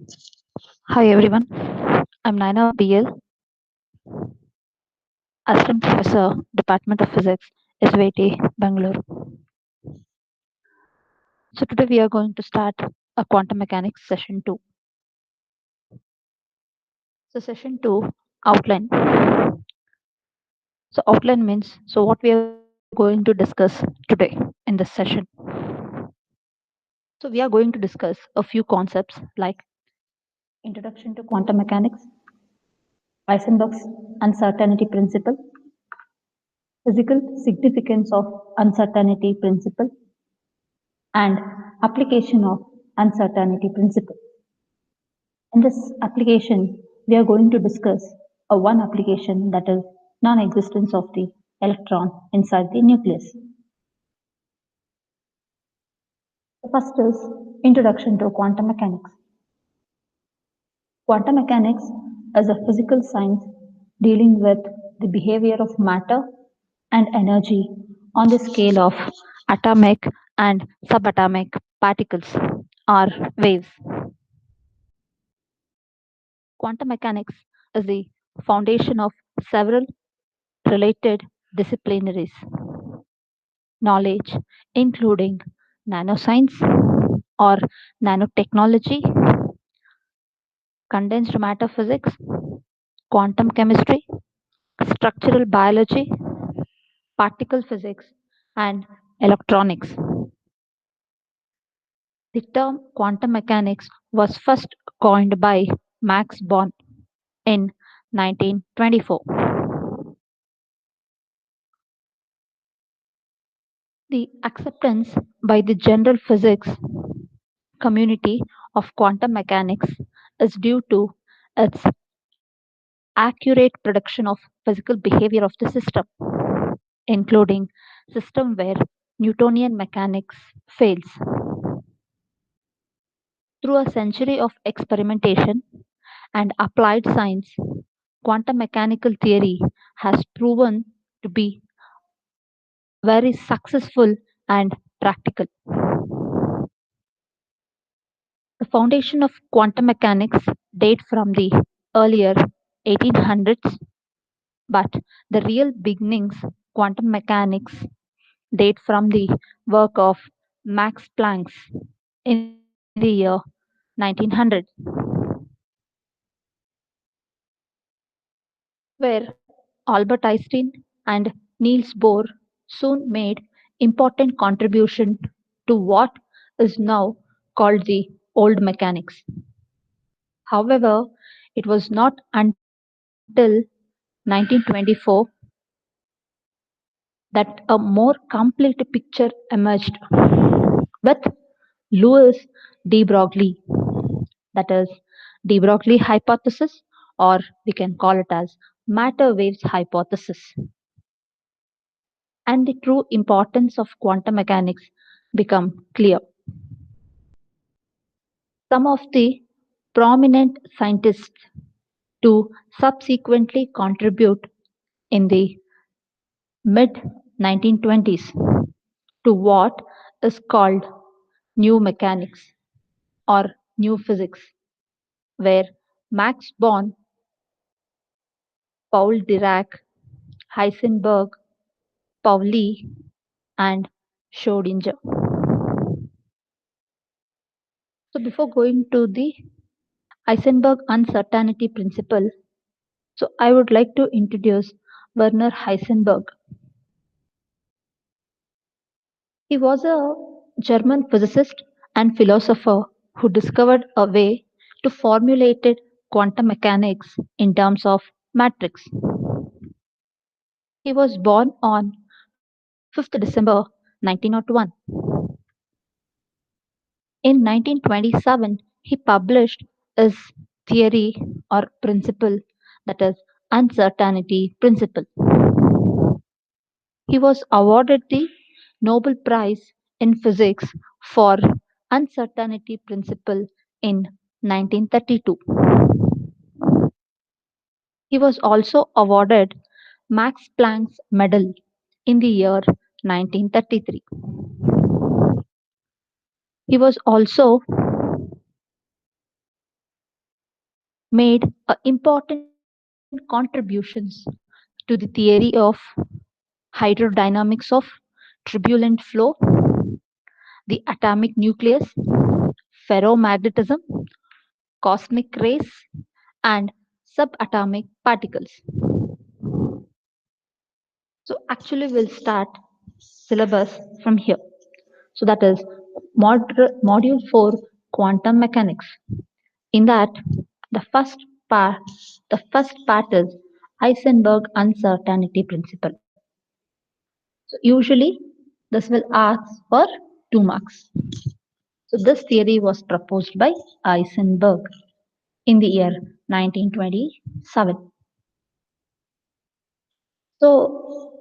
Hi everyone, I'm Naina BL, Assistant Professor, Department of Physics, SVT, Bangalore. So today we are going to start a quantum mechanics session 2. So session 2 outline. So outline means what we are going to discuss today in this session. So we are going to discuss a few concepts like introduction to quantum mechanics, Heisenberg's uncertainty principle, physical significance of uncertainty principle, and application of uncertainty principle. In this application, we are going to discuss a one application that is non-existence of the electron inside the nucleus. The first is introduction to quantum mechanics. Quantum mechanics is a physical science dealing with the behavior of matter and energy on the scale of atomic and subatomic particles or waves. Quantum mechanics is the foundation of several related disciplinaries knowledge, including nanoscience or nanotechnology, condensed matter physics, quantum chemistry, structural biology, particle physics, and electronics. The term quantum mechanics was first coined by Max Born in 1924. The acceptance by the general physics community of quantum mechanics is due to its accurate prediction of physical behavior of the system, including system where Newtonian mechanics fails. Through a century of experimentation and applied science, quantum mechanical theory has proven to be very successful and practical. The foundation of quantum mechanics date from the earlier 1800s, but the real beginnings quantum mechanics date from the work of Max Planck in the year 1900, where Albert Einstein and Niels Bohr soon made important contribution to what is now called the old mechanics. However, it was not until 1924 that a more complete picture emerged with Louis de Broglie, that is, de Broglie hypothesis, or we can call it as matter waves hypothesis. And the true importance of quantum mechanics become clear. Some of the prominent scientists to subsequently contribute in the mid 1920s to what is called new mechanics or new physics, where Max Born, Paul Dirac, Heisenberg, Pauli, and Schrödinger. So before going to the Heisenberg uncertainty principle, so I would like to introduce Werner Heisenberg. He was a German physicist and philosopher who discovered a way to formulate quantum mechanics in terms of matrix. He was born on 5th December 1901. In 1927, he published his theory or principle, that is, uncertainty principle. He was awarded the Nobel Prize in Physics for uncertainty principle in 1932. He was also awarded Max Planck's Medal in the year 1933. He was also made important contributions to the theory of hydrodynamics of turbulent flow, the atomic nucleus, ferromagnetism, cosmic rays, and subatomic particles. So actually we'll start syllabus from here. So that is module 4 quantum mechanics. In that the first part is Heisenberg uncertainty principle. So usually this will ask for 2 marks. So this theory was proposed by Heisenberg in the year 1927. So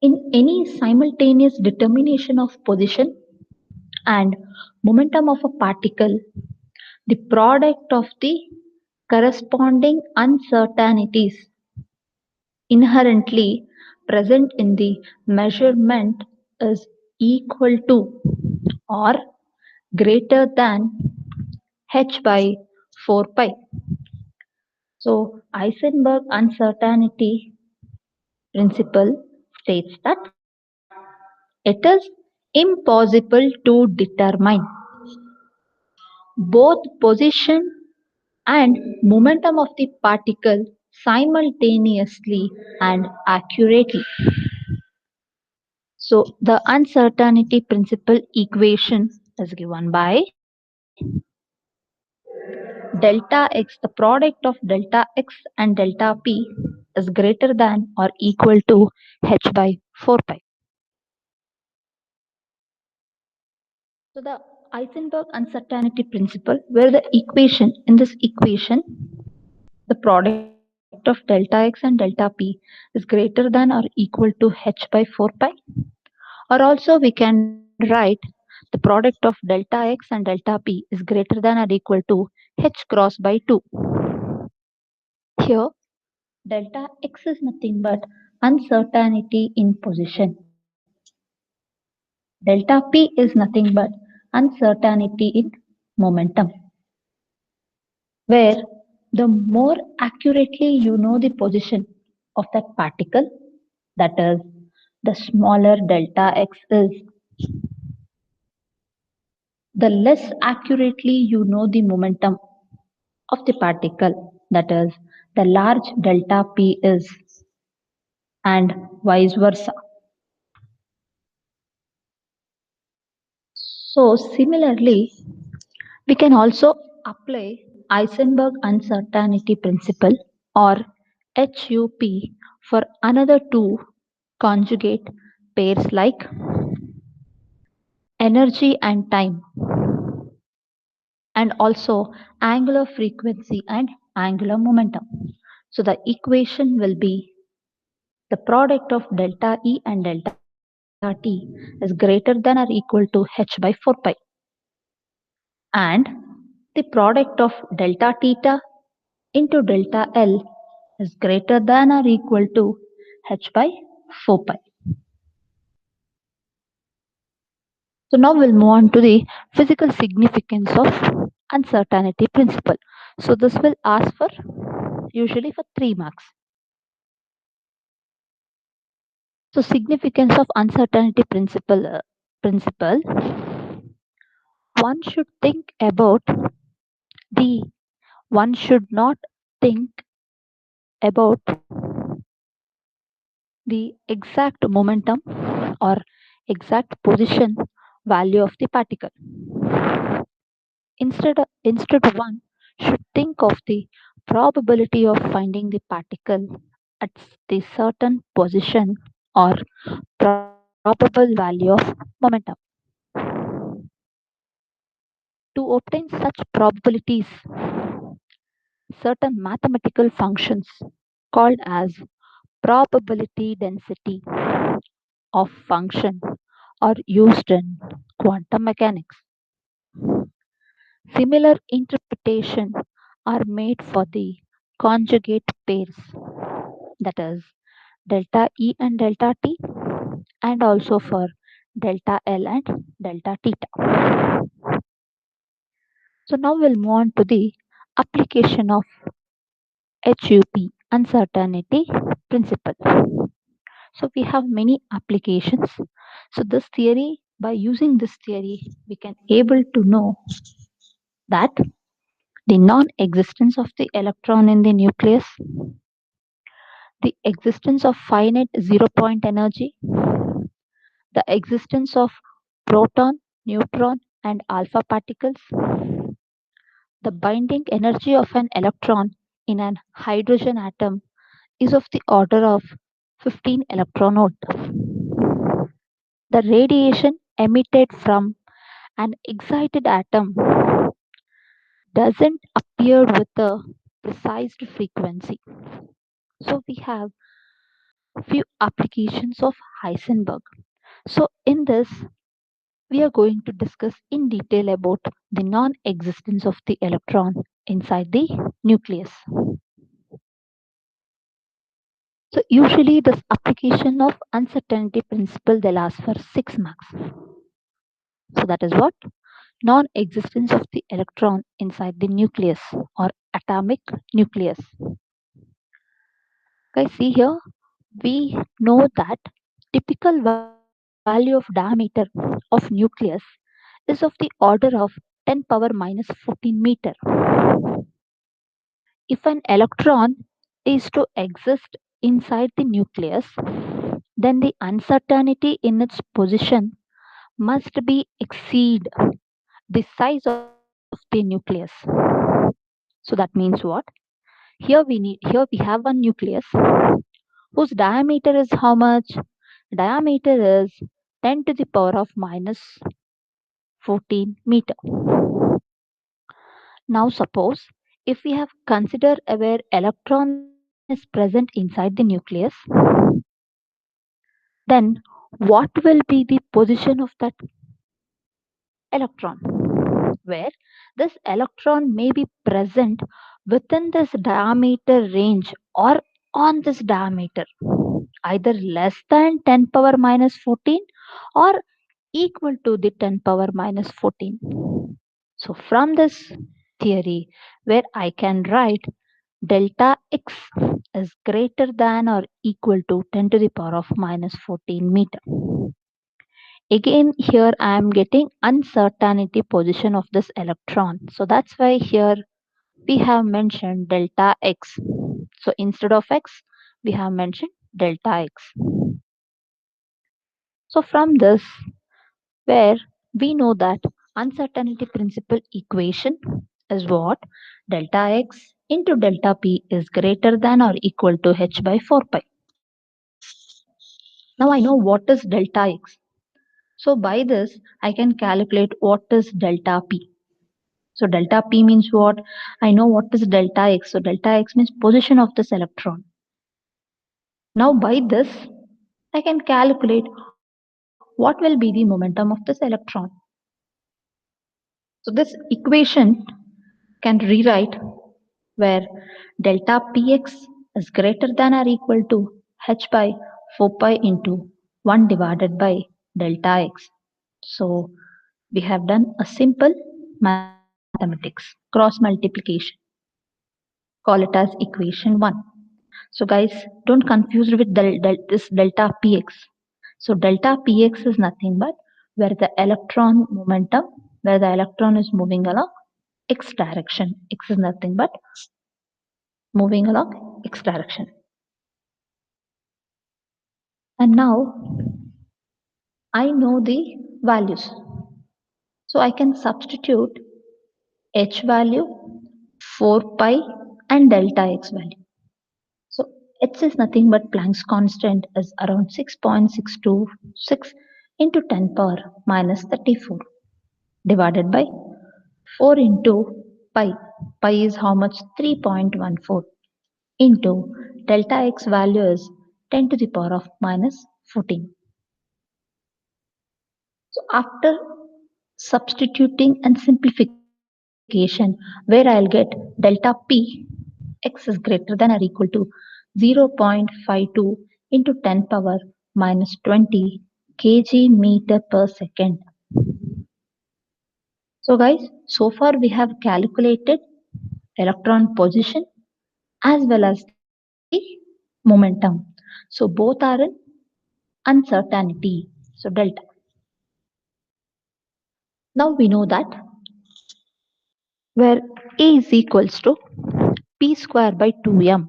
in any simultaneous determination of position and momentum of a particle, the product of the corresponding uncertainties inherently present in the measurement is equal to or greater than h by 4 pi. So Heisenberg uncertainty principle states that it is impossible to determine both position and momentum of the particle simultaneously and accurately. So the uncertainty principle equation is given by delta x, the product of delta x and delta p is greater than or equal to h by 4 pi. So the Heisenberg uncertainty principle, where the equation in this equation, the product of delta x and delta p is greater than or equal to h by 4 pi, or also we can write the product of delta x and delta p is greater than or equal to h cross by 2. Here delta x is nothing but uncertainty in position. Delta p is nothing but uncertainty in momentum, where the more accurately you know the position of that particle, that is, the smaller delta x is, the less accurately you know the momentum of the particle, that is, the large delta p is, and vice versa. So, similarly, we can also apply Heisenberg uncertainty principle or HUP for another two conjugate pairs like energy and time, and also angular frequency and angular momentum. So the equation will be the product of delta E and delta T is greater than or equal to h by 4 pi, and the product of delta theta into delta L is greater than or equal to h by 4 pi. So now we'll move on to the physical significance of uncertainty principle. So this will ask for usually for 3 marks. So significance of uncertainty principle, one should think about the one should not think about the exact momentum or exact position value of the particle. Instead one should think of the probability of finding the particle at the certain position or probable value of momentum. To obtain such probabilities, certain mathematical functions called as probability density of function are used in quantum mechanics. Similar interpretations are made for the conjugate pairs, that is delta E and delta T, and also for delta L and delta theta. So now we'll move on to the application of HUP, uncertainty principle. So we have many applications. So this theory, by using this theory, we can able to know that the non-existence of the electron in the nucleus, the existence of finite zero-point energy, the existence of proton, neutron, and alpha particles, the binding energy of an electron in an hydrogen atom is of the order of 15 electron volt. The radiation emitted from an excited atom doesn't appear with a precise frequency. So we have few applications of Heisenberg. So in this, we are going to discuss in detail about the non-existence of the electron inside the nucleus. So usually this application of uncertainty principle they last for 6 marks. So that is what? Non-existence of the electron inside the nucleus or atomic nucleus. Guys, see here, we know that typical value of diameter of nucleus is of the order of 10 power minus 14 meter. If an electron is to exist inside the nucleus, then the uncertainty in its position must be exceed the size of the nucleus. So that means what? Here we have one nucleus whose diameter is how much? Diameter is 10 to the power of minus 14 meter. Now suppose if we have considered where electron is present inside the nucleus, then what will be the position of that electron? Where this electron may be present within this diameter range or on this diameter, either less than 10 power minus 14 or equal to the 10 power minus 14. So from this theory, where I can write delta x is greater than or equal to 10 to the power of minus 14 meter. Again, here I am getting uncertainty position of this electron. So that's why here we have mentioned delta x. So instead of x, we have mentioned delta x. So from this, where we know that uncertainty principle equation is what? Delta x into delta p is greater than or equal to h by 4 pi. Now I know what is delta x. So by this, I can calculate what is delta p. So delta p means what? I know what is delta x. So delta x means position of this electron. Now by this, I can calculate what will be the momentum of this electron. So this equation can rewrite where delta px is greater than or equal to h by 4 pi into 1 divided by delta x. So we have done a simple mathematics, cross multiplication. Call it as equation 1. So guys, don't confuse with this delta px. So delta px is nothing but where the electron momentum, where the electron is moving along x direction. X is nothing but moving along x direction. And now I know the values. So I can substitute h value, 4 pi and delta x value. So h is nothing but Planck's constant is around 6.626 into 10 power minus 34 divided by 4 into pi. Pi is how much? 3.14 into delta x value is 10 to the power of minus 14. So after substituting and simplification, where I'll get delta p, x is greater than or equal to 0.52 into 10 power minus 20 kg meter per second. So guys, so far we have calculated electron position as well as the momentum. So both are in uncertainty. So delta. Now we know that where A is equals to P square by 2m.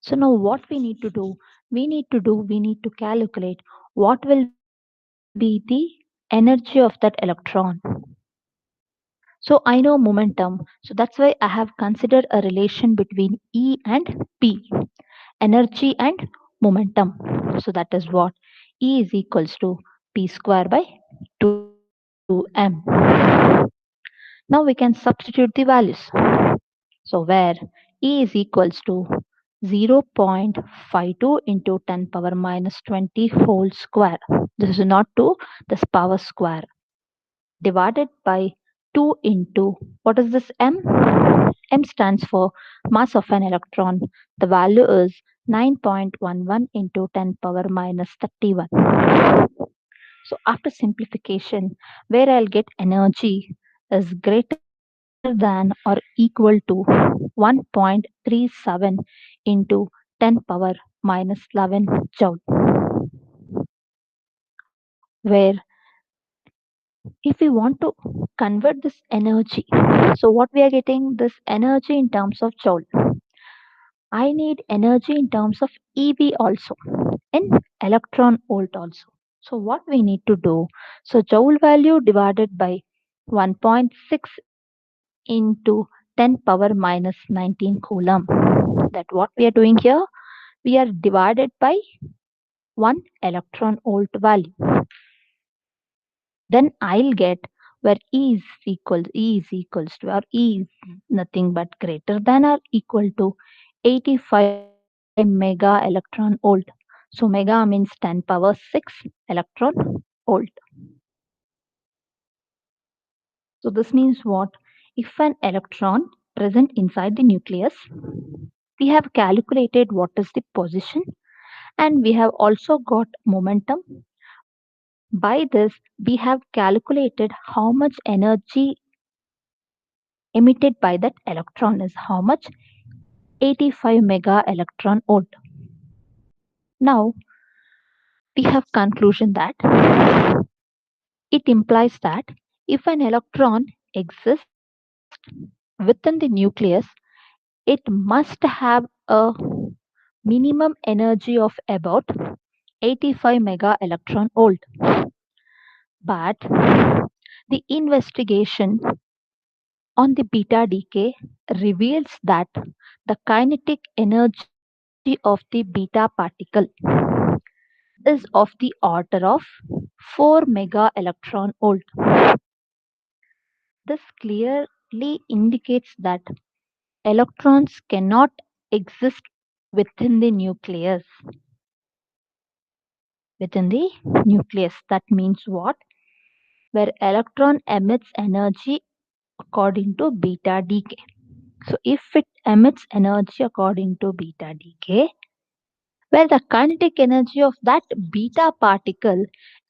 So now what we need to do? We need to calculate what will be the energy of that electron. So I know momentum. So that's why I have considered a relation between E and P, energy and momentum. So that is what E is equals to P square by 2m. Now we can substitute the values. So where E is equals to 0.52 into 10 power minus 20 whole square. This is not 2, this power square divided by 2 into what is this m? M stands for mass of an electron. The value is 9.11 into 10 power minus 31. So after simplification, where I'll get energy is greater than or equal to 1.37 into 10 power minus 11 joule. Where if we want to convert this energy, so what we are getting this energy in terms of joule. I need energy in terms of EV also, in electron volt also. So what we need to do? So joule value divided by 1.6 into 10 power minus 19 coulomb. That what we are doing here? We are divided by 1 electron volt value. Then I'll get where E is equals to, or E is nothing but greater than or equal to 85 mega electron volt. So mega means 10 power 6 electron volt. So this means what? If an electron present inside the nucleus, we have calculated what is the position and we have also got momentum. By this, we have calculated how much energy emitted by that electron is how much? 85 mega electron volt. Now, we have conclusion that it implies that if an electron exists within the nucleus, it must have a minimum energy of about 85 mega electron volt. But the investigation on the beta decay reveals that the kinetic energy of the beta particle is of the order of 4 mega electron volt. This clearly indicates that electrons cannot exist within the nucleus. Within the nucleus, that means what? Where electron emits energy according to beta decay. So if it emits energy according to beta decay, where the kinetic energy of that beta particle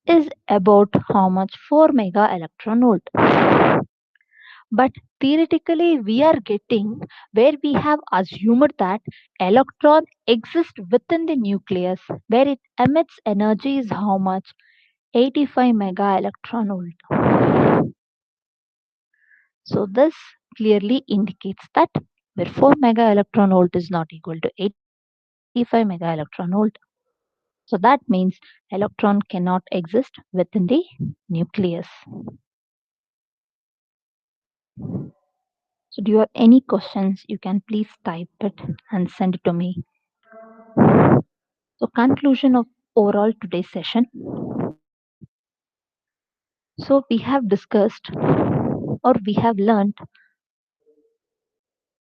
is about how much? 4 mega electron volt. But theoretically, we are getting where we have assumed that electron exists within the nucleus, where it emits energy is how much? 85 mega electron volt. So this clearly indicates that where 4 mega electron volt is not equal to 85 mega electron volt. So that means electron cannot exist within the nucleus. So do you have any questions? You can please type it and send it to me. So conclusion of overall today's session. So we have discussed or we have learned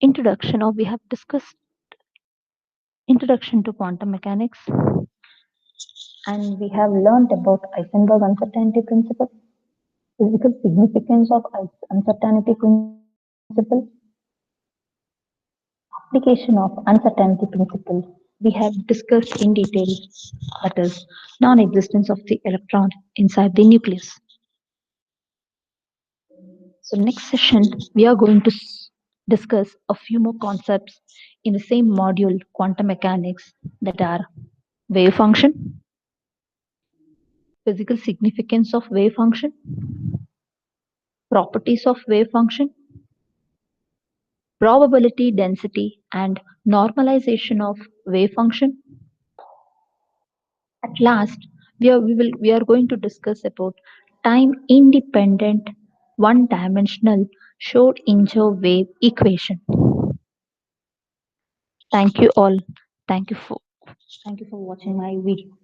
introduction or we have discussed introduction to quantum mechanics and we have learned about Heisenberg uncertainty principle, physical significance of uncertainty principle, application of uncertainty principle. We have discussed in detail that is non-existence of the electron inside the nucleus. So next session we are going to discuss a few more concepts in the same module, quantum mechanics, that are wave function, physical significance of wave function, properties of wave function, probability density and normalization of wave function. At last, we are going to discuss about time independent one dimensional Schrodinger wave equation. Thank you all. Thank you for thank you for watching my video.